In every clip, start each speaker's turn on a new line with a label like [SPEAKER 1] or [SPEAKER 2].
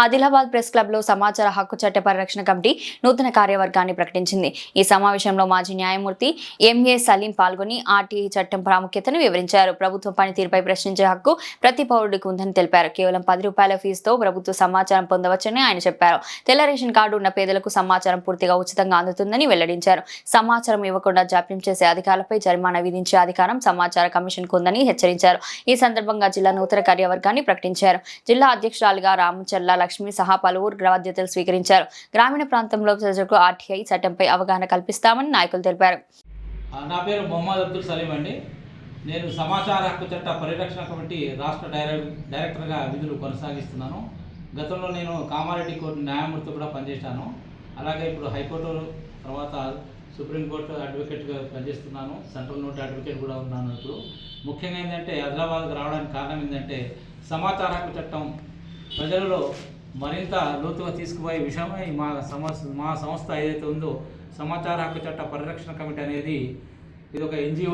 [SPEAKER 1] Adilabad press club లో సమాచార హక్కు చట్ట పరిరక్షణ కమిటీ నూతన కార్యవర్గాన్ని ప్రకటించింది. ఈ సమావేశంలో మాజీ న్యాయమూర్తి ఎంఏ సలీం పాల్గొని ఆర్టీఐ చట్టం ప్రాముఖ్యతను వివరించారు. ప్రభుత్వ పనితీరుపై ప్రశ్నించే హక్కు ప్రతి పౌరుడికి ఉందని తెలిపారు. కేవలం ₹10 ఫీజుతో ప్రభుత్వ సమాచారం పొందవచ్చని ఆయన చెప్పారు. తెల్ల రేషన్ కార్డు ఉన్న పేదలకు సమాచారం పూర్తిగా ఉచితంగా అందుతుందని వెల్లడించారు. సమాచారం ఇవ్వకుండా జాప్యం చేసే అధికారులపై జరిమానా విధించే అధికారం సమాచార కమిషన్ కు ఉందని హెచ్చరించారు. ఈ సందర్భంగా జిల్లా నూతన కార్యవర్గాన్ని ప్రకటించారు. జిల్లా అధ్యక్షురాలిగా రామచల్ల లక్ష్మి సహా పలువురు బాధ్యతలు స్వీకరించారు. గ్రామీణ ప్రాంతంలో ప్రజలకు ఆర్టీఐ చట్టంపై అవగాహన కల్పిస్తామని నాయకులు తెలిపారు.
[SPEAKER 2] నా పేరు మొహమ్మద్ అబ్దుల్ సలీం అండి. నేను సమాచార హక్కు చట్ట పరిరక్షణ కమిటీ రాష్ట్ర డైరెక్టర్గా విధులు కొనసాగిస్తున్నాను. గతంలో నేను కామారెడ్డి కోర్టు న్యాయమూర్తి కూడా పనిచేశాను. అలాగే ఇప్పుడు హైకోర్టు తర్వాత సుప్రీంకోర్టు అడ్వకేట్గా పనిచేస్తున్నాను. సెంట్రల్ నోట్ అడ్వకేట్ కూడా ఉన్నాను. ఇప్పుడు ముఖ్యంగా ఏంటంటే ఆదిలాబాద్కి రావడానికి కారణం ఏంటంటే సమాచార హక్కు చట్టం ప్రజలలో మరింత లోతుగా తీసుకుపోయే విషయమై మా సంస్థ ఏదైతే ఉందో సమాచార హక్కు చట్ట పరిరక్షణ కమిటీ అనేది ఇది ఒక ఎన్జిఓ.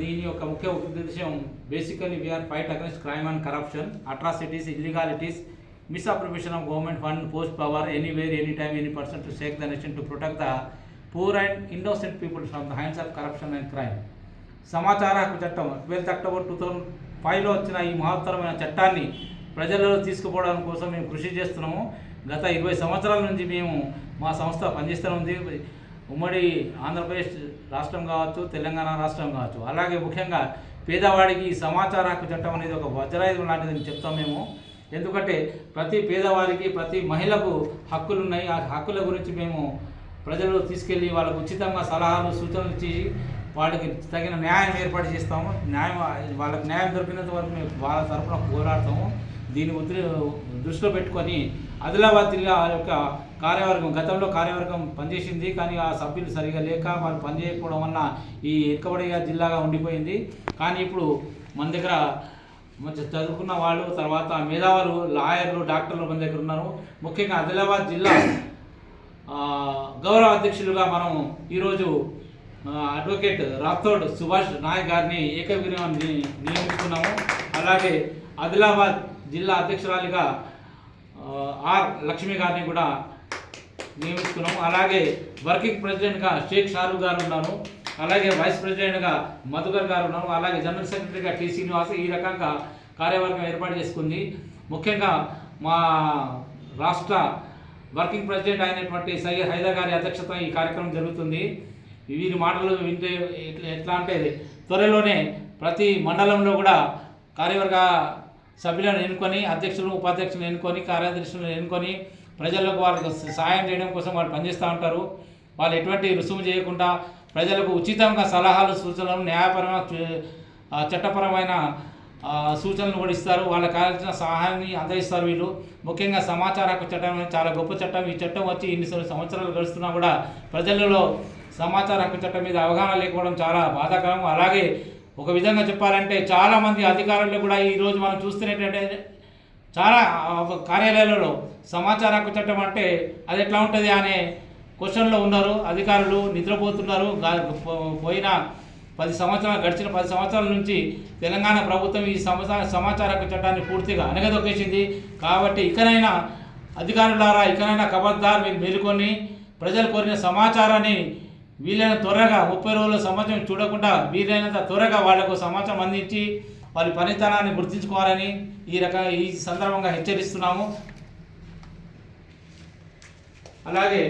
[SPEAKER 2] దీని యొక్క ముఖ్య ఉద్దేశం basically we are fight against crime and corruption, atrocities, illegalities, misappropriation of government fund, post power, anywhere, anytime, any person to shake the nation to protect the poor and innocent people from the hands of corruption and crime. సమాచార హక్కు చట్టం 12 October 2005లో వచ్చిన ఈ మహత్తరమైన చట్టాన్ని ప్రజలలో తీసుకుపోవడం కోసం మేము కృషి చేస్తున్నాము. గత 20 సంవత్సరాల నుంచి మేము మా సంస్థ పనిచేస్తూ ఉంది. ఉమ్మడి ఆంధ్రప్రదేశ్ రాష్ట్రం కావచ్చు, తెలంగాణ రాష్ట్రం కావచ్చు. అలాగే ముఖ్యంగా పేదవాడికి సమాచార హక్కు చట్టం అనేది ఒక వజ్రాయుధం లాంటిదని చెప్తాం మేము. ఎందుకంటే ప్రతి పేదవారికి, ప్రతి మహిళకు హక్కులు ఉన్నాయి. ఆ హక్కుల గురించి మేము ప్రజలు తీసుకెళ్ళి వాళ్ళకు ఉచితంగా సలహాలు, సూచనలు ఇచ్చి వాళ్ళకి తగిన న్యాయం ఏర్పాటు చేస్తాము. వాళ్ళకి న్యాయం దొరికినంత వరకు మేము వాళ్ళ తరఫున పోరాడతాము. దీన్ని దృష్టిలో పెట్టుకొని ఆదిలాబాద్ జిల్లా యొక్క కార్యవర్గం గతంలో కార్యవర్గం పనిచేసింది. కానీ ఆ సభ్యులు సరిగా లేక వాళ్ళు పనిచేయకపోవడం వల్ల ఈ వెనుకబడి జిల్లాగా ఉండిపోయింది. కానీ ఇప్పుడు మన దగ్గర మంచి చదువుకున్న వాళ్ళు, తర్వాత మేధావులు, లాయర్లు, డాక్టర్లు మన దగ్గర ఉన్నారు. ముఖ్యంగా ఆదిలాబాద్ జిల్లా గౌరవ అధ్యక్షులుగా మనం ఈరోజు అడ్వకేట్ రాథోడ్ సుభాష్ నాయక్ గారిని ఏకగ్రీవాన్ని నియమిస్తున్నాము. అలాగే ఆదిలాబాద్ జిల్లా అధ్యక్షురాలిగా ఆర్ లక్ష్మి గారిని కూడా నియమిస్తున్నాము. అలాగే వర్కింగ్ ప్రెసిడెంట్గా షేక్ షారూక్ గారు ఉన్నారు. అలాగే వైస్ ప్రెసిడెంట్గా మధుకర్ గారు ఉన్నారు. అలాగే జనరల్ సెక్రటరీగా టి శ్రీనివాస్. ఈ రకంగా కార్యవర్గం ఏర్పాటు చేసుకుంది. ముఖ్యంగా మా రాష్ట్ర వర్కింగ్ ప్రెసిడెంట్ అయినటువంటి సయ్యద్ హైదర్ గారి అధ్యక్షత ఈ కార్యక్రమం జరుగుతుంది. వీరి మాటలు వింటే ఎట్లా అంటే త్వరలోనే ప్రతి మండలంలో కూడా కార్యవర్గ సభ్యులను ఎన్నుకొని, అధ్యక్షులు, ఉపాధ్యక్షులను ఎన్నుకొని, కార్యదర్శులను ఎన్నుకొని ప్రజలకు వాళ్ళకు సహాయం చేయడం కోసం వాళ్ళు పనిచేస్తూ ఉంటారు. వాళ్ళు ఎటువంటి రుసుము చేయకుండా ప్రజలకు ఉచితంగా సలహాలు, సూచనలు, న్యాయపరమైన చట్టపరమైన సూచనలు కూడా ఇస్తారు. వాళ్ళకి కావాల్సిన సహాయాన్ని అందజేస్తారు వీళ్ళు. ముఖ్యంగా సమాచార హక్కు చట్టం అనేది చాలా గొప్ప చట్టం. ఈ చట్టం వచ్చి ఇన్ని సంవత్సరాలు గడుస్తున్నా కూడా ప్రజలలో సమాచార హక్కు చట్టం మీద అవగాహన లేకపోవడం చాలా బాధాకరం. అలాగే ఒక విధంగా చెప్పాలంటే చాలామంది అధికారులు కూడా ఈరోజు మనం చూస్తున్నట్టే చాలా కార్యాలయాలలో సమాచార హక్కు చట్టం అంటే అది ఎట్లా ఉంటుంది అనే క్వశ్చన్లో ఉన్నారు. అధికారులు నిద్రపోతున్నారు. పోయిన 10 సంవత్సరాలు గడిచిన 10 సంవత్సరాల నుంచి తెలంగాణ ప్రభుత్వం ఈ సమాచార హక్కు చట్టాన్ని పూర్తిగా అణగదొక్కేసింది. కాబట్టి ఇకనైనా అధికారులారా, ఇకనైనా ఖబర్దార్ మీరు మేలుకొని ప్రజలు కోరిన సమాచారాన్ని వీలైన త్వరగా 30 రోజుల సమాచారం చూడకుండా వీలైనంత త్వరగా వాళ్లకు సమాచారం అందించి వాళ్ళ పనితనాన్ని గుర్తించుకోవాలని ఈ సందర్భంగా హెచ్చరిస్తున్నాము. అలాగే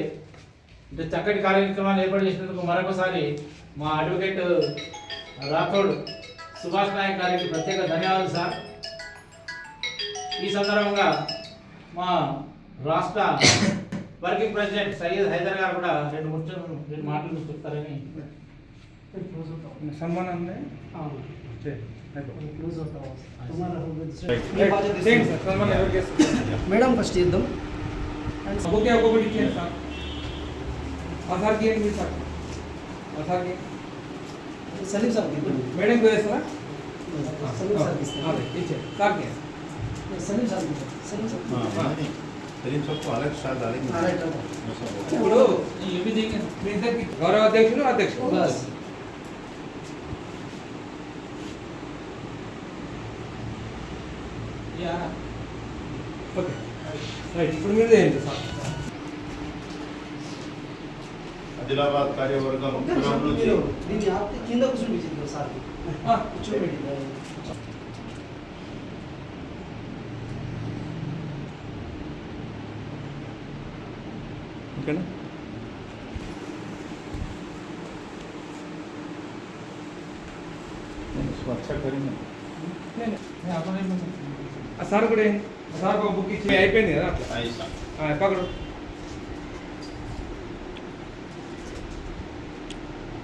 [SPEAKER 2] చక్కటి కార్యక్రమాన్ని ఏర్పాటు చేసినందుకు మరొకసారి మా అడ్వకేట్ రాథోడ్ సుభాష్ నాయక్ గారికి ప్రత్యేక ధన్యవాదాలు సార్. ఈ సందర్భంగా మా రాష్ట్ర వర్కింగ్ ప్రెసిడెంట్ సయ్యద్ హైదర్ గారు కూడా రెండు మాటలు చెప్తారని
[SPEAKER 3] సన్మానం మేడం ఫస్ట్ చేద్దాం. ఒక్కొక్కటి ఇచ్చేయండి సార్. आधार की एक सर आधार की
[SPEAKER 4] सलीम साहब
[SPEAKER 3] मैडम को है सर
[SPEAKER 4] सलीम साहब
[SPEAKER 3] हां ठीक है सर के
[SPEAKER 4] सलीम साहब हां
[SPEAKER 5] सलीम सबको अलग स्टार डालेंगे
[SPEAKER 4] రైట్
[SPEAKER 3] ఇప్పుడు మీ ఇద్దరికి గౌరవ అధ్యక్షులు అధ్యక్షులు
[SPEAKER 4] బస్
[SPEAKER 3] ఓకే రైట్ ఇప్పుడు మీరు చేయండి సార్
[SPEAKER 5] आदिलाबाद कार्यवर्ग मुख्यमंत्री
[SPEAKER 4] మీరు దీన్ని ఆపి కింద కూర్చోబెట్టింది సార్ కూర్చోబెట్టి
[SPEAKER 5] ఓకేనా अच्छा करेंगे
[SPEAKER 3] ఆ సార్ కూడా ఏంటి? ఆ సార్ ఒక బుక్ ఇచ్చి అయిపోయింది కదా అట్లా
[SPEAKER 5] ऐसा
[SPEAKER 3] పక్కడు